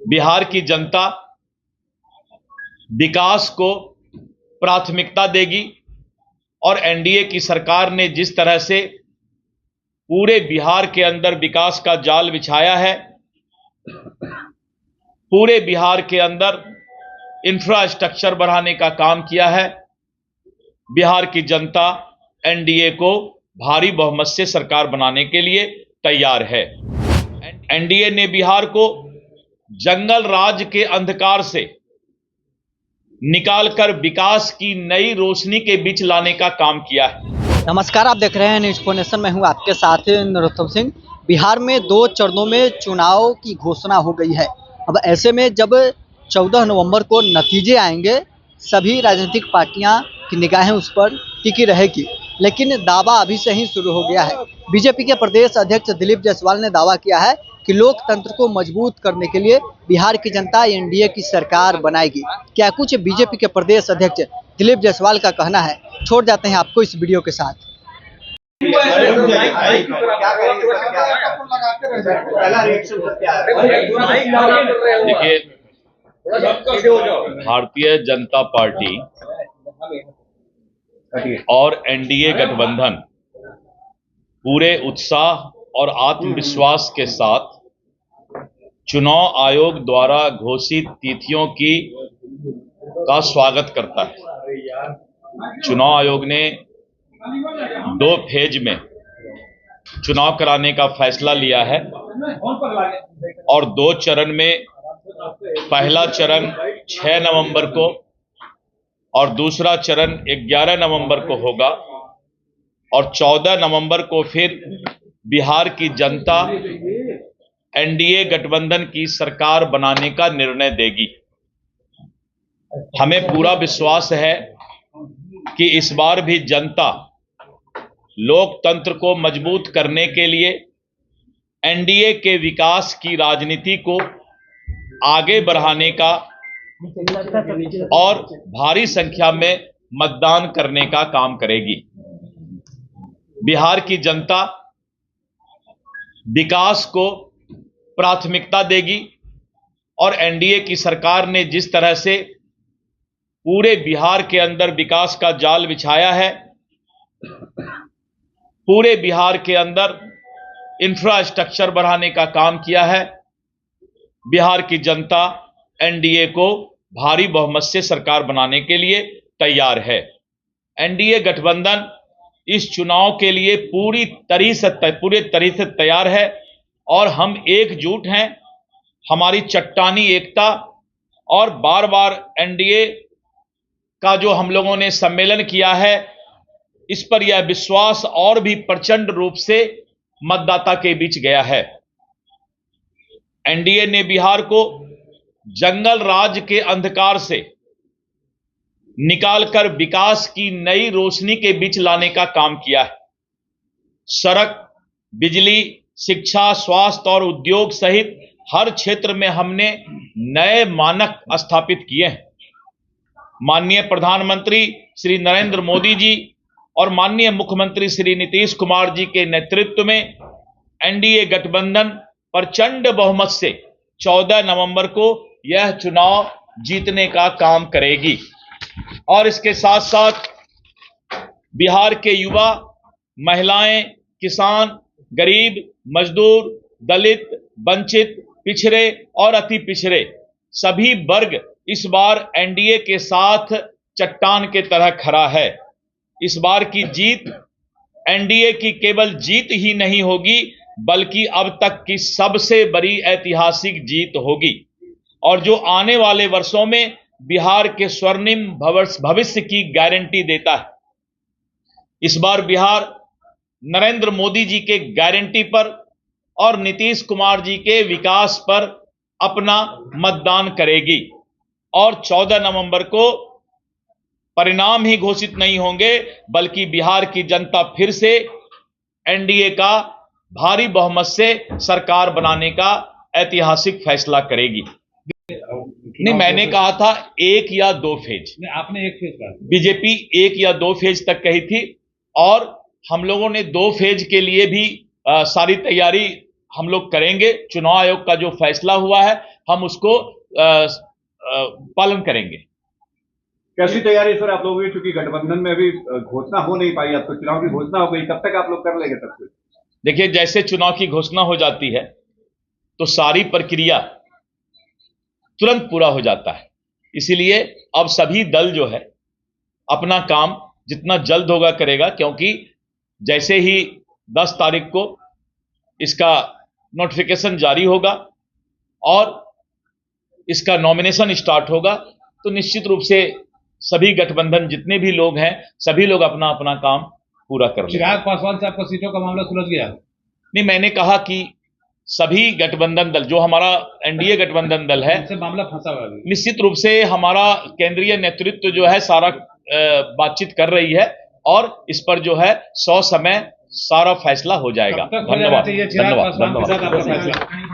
बिहार की जनता विकास को प्राथमिकता देगी और एनडीए की सरकार ने जिस तरह से पूरे बिहार के अंदर विकास का जाल बिछाया है, पूरे बिहार के अंदर इंफ्रास्ट्रक्चर बढ़ाने का काम किया है, बिहार की जनता एनडीए को भारी बहुमत से सरकार बनाने के लिए तैयार है। एनडीए ने बिहार को जंगल राज के अंधकार से निकालकर विकास की नई रोशनी के बीच लाने का काम किया है। नमस्कार, आप देख रहे हैं न्यूज़ फॉर नेशन। मैं हूं आपके साथ नरोत्तम सिंह। बिहार में 2 चरणों में चुनाव की घोषणा हो गई है। अब ऐसे में जब 14 नवंबर को नतीजे आएंगे, सभी राजनीतिक पार्टियां की निगाहें उस पर टिकी रहेगी, लेकिन दावा अभी से ही शुरू हो गया है। बीजेपी के प्रदेश अध्यक्ष दिलीप जायसवाल ने दावा किया है कि लोकतंत्र को मजबूत करने के लिए बिहार की जनता एनडीए की सरकार बनाएगी। क्या कुछ बीजेपी के प्रदेश अध्यक्ष दिलीप जायसवाल का कहना है, छोड़ जाते हैं आपको इस वीडियो के साथ। देखिए, भारतीय जनता पार्टी और एनडीए गठबंधन पूरे उत्साह और आत्मविश्वास के साथ चुनाव आयोग द्वारा घोषित तिथियों का स्वागत करता है। चुनाव आयोग ने 2 फेज में चुनाव कराने का फैसला लिया है और 2 चरण में, पहला चरण 6 नवंबर को और दूसरा चरण 11 नवंबर को होगा और 14 नवंबर को फिर बिहार की जनता एनडीए गठबंधन की सरकार बनाने का निर्णय देगी। हमें पूरा विश्वास है कि इस बार भी जनता लोकतंत्र को मजबूत करने के लिए एनडीए के विकास की राजनीति को आगे बढ़ाने का और भारी संख्या में मतदान करने का काम करेगी। बिहार की जनता विकास को प्राथमिकता देगी और एनडीए की सरकार ने जिस तरह से पूरे बिहार के अंदर विकास का जाल बिछाया है, पूरे बिहार के अंदर इंफ्रास्ट्रक्चर बढ़ाने का काम किया है, बिहार की जनता एनडीए को भारी बहुमत से सरकार बनाने के लिए तैयार है। एनडीए गठबंधन इस चुनाव के लिए पूरे तरह से तैयार है और हम एकजुट हैं। हमारी चट्टानी एकता और बार बार एनडीए का जो हम लोगों ने सम्मेलन किया है, इस पर यह विश्वास और भी प्रचंड रूप से मतदाता के बीच गया है। एनडीए ने बिहार को जंगल राज के अंधकार से निकालकर विकास की नई रोशनी के बीच लाने का काम किया है। सड़क, बिजली, शिक्षा, स्वास्थ्य और उद्योग सहित हर क्षेत्र में हमने नए मानक स्थापित किए हैं। माननीय प्रधानमंत्री श्री नरेंद्र मोदी जी और माननीय मुख्यमंत्री श्री नीतीश कुमार जी के नेतृत्व में एनडीए गठबंधन प्रचंड बहुमत से 14 नवंबर को यह चुनाव जीतने का काम करेगी। और इसके साथ साथ बिहार के युवा, महिलाएं, किसान, गरीब, मजदूर, दलित, वंचित, पिछड़े और अति पिछड़े सभी वर्ग इस बार एनडीए के साथ चट्टान के तरह खड़ा है। इस बार की जीत एनडीए की केवल जीत ही नहीं होगी, बल्कि अब तक की सबसे बड़ी ऐतिहासिक जीत होगी और जो आने वाले वर्षों में बिहार के स्वर्णिम भविष्य की गारंटी देता है। इस बार बिहार नरेंद्र मोदी जी के गारंटी पर और नीतीश कुमार जी के विकास पर अपना मतदान करेगी और 14 नवंबर को परिणाम ही घोषित नहीं होंगे, बल्कि बिहार की जनता फिर से एनडीए का भारी बहुमत से सरकार बनाने का ऐतिहासिक फैसला करेगी। नहीं, मैंने कहा था 1 या 2 फेज। आपने 1 फेज कहा, बीजेपी 1 या 2 फेज तक कही थी और हम लोगों ने 2 फेज के लिए भी सारी तैयारी हम लोग करेंगे। चुनाव आयोग का जो फैसला हुआ है हम उसको पालन करेंगे। कैसी तैयारी सर आप लोगों की, क्योंकि गठबंधन में अभी घोषणा हो नहीं पाई, अब तो चुनाव की घोषणा हो गई, कब तक आप लोग कर लेंगे तब तक? देखिए, जैसे चुनाव की घोषणा हो जाती है तो सारी प्रक्रिया तुरंत पूरा हो जाता है। इसीलिए अब सभी दल जो है अपना काम जितना जल्द होगा करेगा, क्योंकि जैसे ही 10 तारीख को इसका नोटिफिकेशन जारी होगा और इसका नॉमिनेशन स्टार्ट होगा तो निश्चित रूप से सभी गठबंधन जितने भी लोग हैं सभी लोग अपना अपना काम पूरा कर लेंगे। चिराग पासवान से आपका सीटों का मामला सुलझ गया? नहीं, मैंने कहा कि सभी गठबंधन दल जो हमारा एनडीए गठबंधन दल है उनसे मामला फंसा हुआ है। निश्चित रूप से हमारा केंद्रीय नेतृत्व जो है सारा बातचीत कर रही है और इस पर जो है 100 समय सारा फैसला हो जाएगा। कब तक हो जाना चाहिए चिराग पासवान के साथ आपका फैसला?